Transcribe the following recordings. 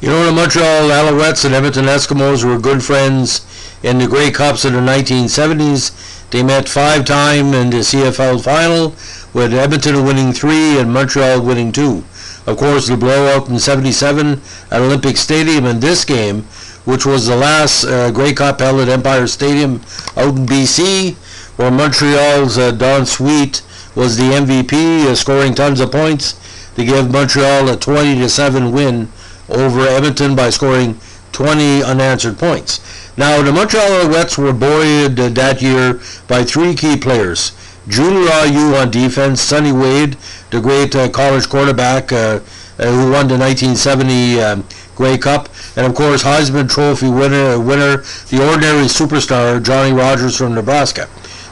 You know, the Montreal Alouettes and Edmonton Eskimos were good friends in the Grey Cups in the 1970s. They met 5 times in the CFL final, with Edmonton winning 3 and Montreal winning 2. Of course, the blowout in 77 at Olympic Stadium in this game, which was the last Grey Cup held at Empire Stadium out in BC, where Montreal's Don Sweet was the MVP, scoring tons of points to give Montreal a 20-7 win over Edmonton by scoring 20 unanswered points. Now, the Montreal Alouettes were buoyed that year by 3 key players. Junior Ayu on defense, Sonny Wade, the great college quarterback who won the 1970 Grey Cup, and of course Heisman Trophy winner, the ordinary superstar Johnny Rogers from Nebraska.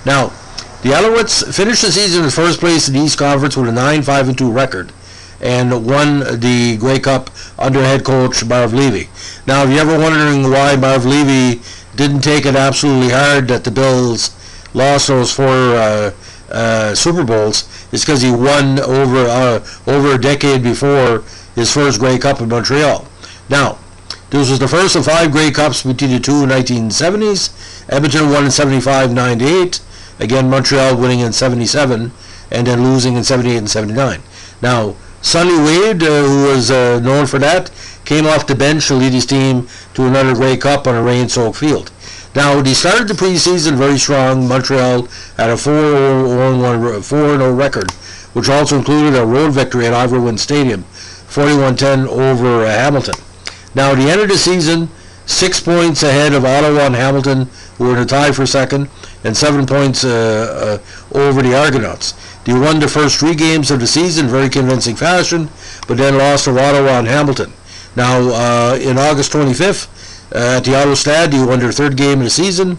Now, the Alouettes finished the season in first place in the East Conference with a 9-5-2 record, and won the Grey Cup under head coach Marv Levy. Now, if you're ever wondering why Marv Levy didn't take it absolutely hard that the Bills lost those 4 Super Bowls, it's because he won over a decade before his first Grey Cup in Montreal. Now, this was the first of 5 Grey Cups between the two 1970s. Edmonton won in 75, 98. Again, Montreal winning in 77, and then losing in 78 and 79. Now, Sonny Wade, who was known for that, came off the bench to lead his team to another Grey Cup on a rain-soaked field. Now, they started the preseason very strong. Montreal had a 4-0 record, which also included a road victory at Ivor Wynne Stadium, 41-10 over Hamilton. Now, at the end of the season, 6 points ahead of Ottawa and Hamilton, who were in a tie for second, and 7 points over the Argonauts. They won the first 3 games of the season in very convincing fashion, but then lost to Ottawa and Hamilton. Now, in August 25th, at the Ottawa Stade, they won their 3rd game of the season,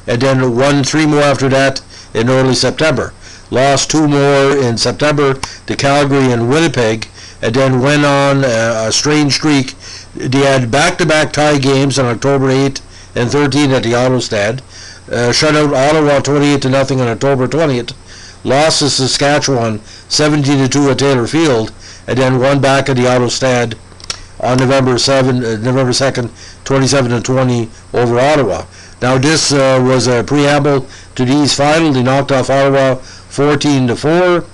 and then won 3 more after that in early September. Lost 2 more in September to Calgary and Winnipeg, and then went on a strange streak. They had back-to-back tie games on October 8th and 13th at the Ottawa Stade. Shut out Ottawa 28-0 on October 20th. Lost to Saskatchewan 17-2 at Taylor Field, and then won back at the Ottawa Stade on November 2nd, 27-20 over Ottawa. Now, this was a preamble to the East Final. They knocked off Ottawa 14-4,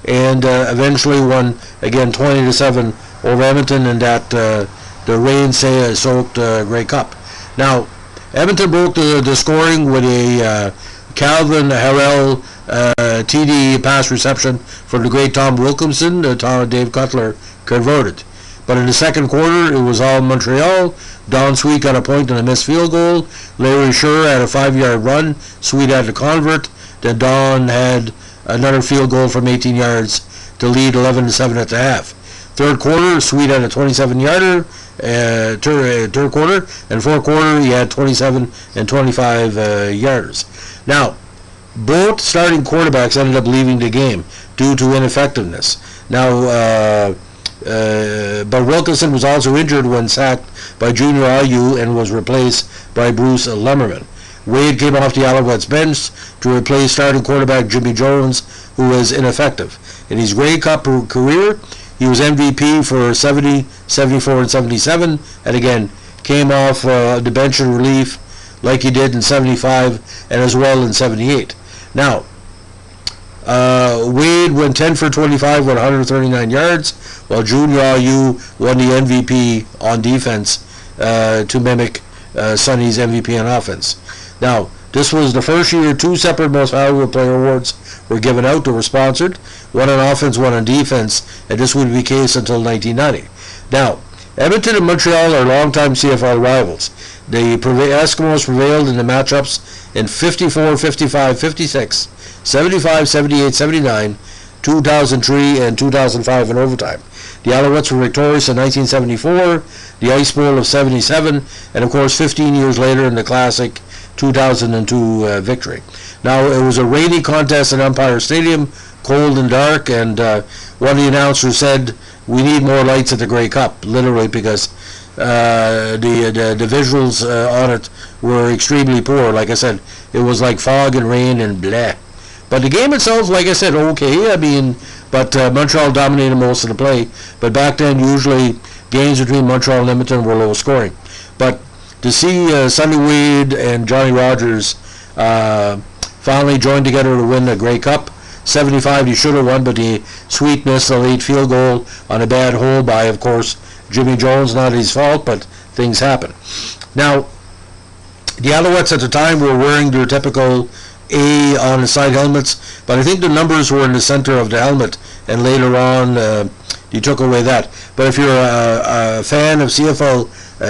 and eventually won again 20-7 over Edmonton in that the rain-soaked Grey Cup. Now, Edmonton broke the scoring with a Calvin Harrell TD pass reception from the great Tom Wilkinson. Dave Cutler converted. But in the second quarter, it was all Montreal. Don Sweet got a point on a missed field goal. Larry Sher had a 5-yard run. Sweet had to convert. Then Don had another field goal from 18 yards to lead 11-7 at the half. Third quarter, Sweet had a 27-yarder. Third quarter, and fourth quarter, he had 27 and 25 yarders. Now, both starting quarterbacks ended up leaving the game due to ineffectiveness. Now, but Wilkinson was also injured when sacked by Junior Ayu and was replaced by Bruce Lemmerman. Wade came off the Alouettes bench to replace starting quarterback Jimmy Jones, who was ineffective. In his Grey Cup career, he was MVP for 70, 74, and 77, and again, came off the bench in relief like he did in 75 and as well in 78. Now, Wade went 10 for 25 with 139 yards, while Junior Ayu won the MVP on defense to mimic Sonny's MVP on offense. Now, this was the first year 2 separate Most Valuable Player awards were given out. They were sponsored, one on offense, one on defense, and this would be the case until 1990. Now, Edmonton and Montreal are longtime CFL rivals. The Eskimos prevailed in the matchups in 54, 55, 56, 75, 78, 79, 2003, and 2005 in overtime. The Alouettes were victorious in 1974, the Ice Bowl of 77, and of course 15 years later in the classic 2002 victory. Now, it was a rainy contest at Empire Stadium, cold and dark, and one of the announcers said, "We need more lights at the Grey Cup," literally, because the visuals on it were extremely poor. Like I said, it was like fog and rain and bleh. But the game itself, like I said, okay. I mean, but Montreal dominated most of the play. But back then, usually games between Montreal and Edmonton were low scoring. But to see Sonny Wade and Johnny Rogers finally join together to win the Grey Cup, 75 he should have won, but he sweet missed a late field goal on a bad hole by, of course, Jimmy Jones. Not his fault, but things happen. Now, the Alouettes at the time were wearing their typical A on the side helmets, but I think the numbers were in the center of the helmet, and later on he took away that. But if you're a fan of CFL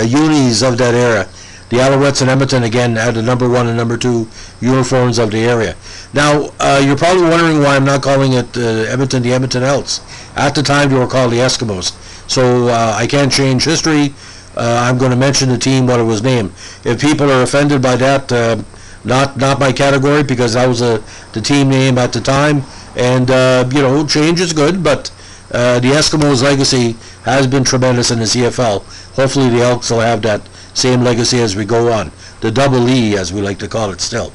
unis of that era, the Alouettes and Edmonton again had the number 1 and number 2 uniforms of the area. Now, you're probably wondering why I'm not calling it Edmonton the Edmonton Elks. At the time, they were called the Eskimos. So I can't change history. I'm going to mention the team what it was named. If people are offended by that, not my category, because that was the team name at the time. And change is good, but the Eskimos' legacy has been tremendous in the CFL. Hopefully, the Elks will have that same legacy as we go on. The double E, as we like to call it still.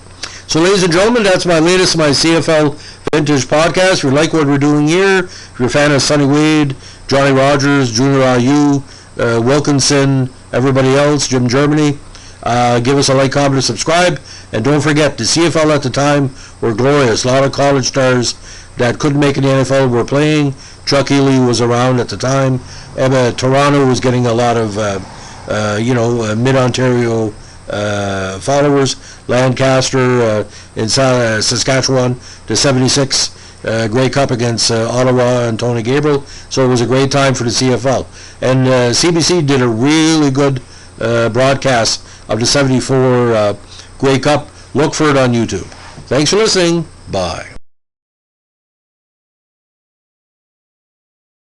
So, ladies and gentlemen, that's my latest, my CFL Vintage podcast. If you like what we're doing here, if you're a fan of Sonny Wade, Johnny Rogers, Junior Ayu, Wilkinson, everybody else, Jim Germany, give us a like, comment, and subscribe. And don't forget, the CFL at the time were glorious. A lot of college stars that couldn't make it in the NFL were playing. Chuck Ely was around at the time. Toronto was getting a lot of, mid-Ontario followers. Lancaster in Saskatchewan, the 76 Grey Cup against Ottawa and Tony Gabriel. So it was a great time for the CFL. And CBC did a really good broadcast of the 74 Grey Cup. Look for it on YouTube. Thanks for listening. Bye.